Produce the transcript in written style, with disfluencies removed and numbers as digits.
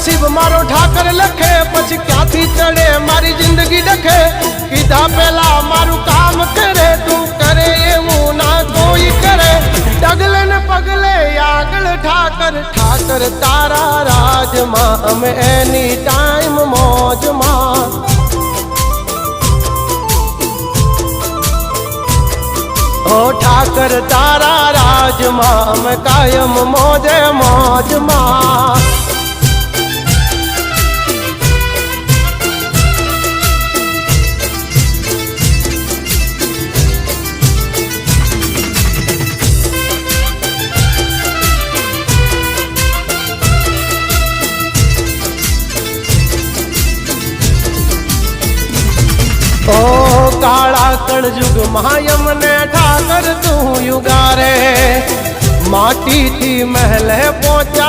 नसीब मारो ठाकर लखे पछी क्यांथी चढ़े मारी जिंदगी डखे कीधा पेला मारू काम करे तू करे एवं ना कोई करे डगले ने पगले आगल ठाकर ठाकर तारा राज मां हम एनी टाइम मौज मां ओ ठाकर तारा राज मां हम कायम मौजे मौज मां ओ काला कलयुग मायम ने ठाकर तू युगारे माटी थी महल पहुंचा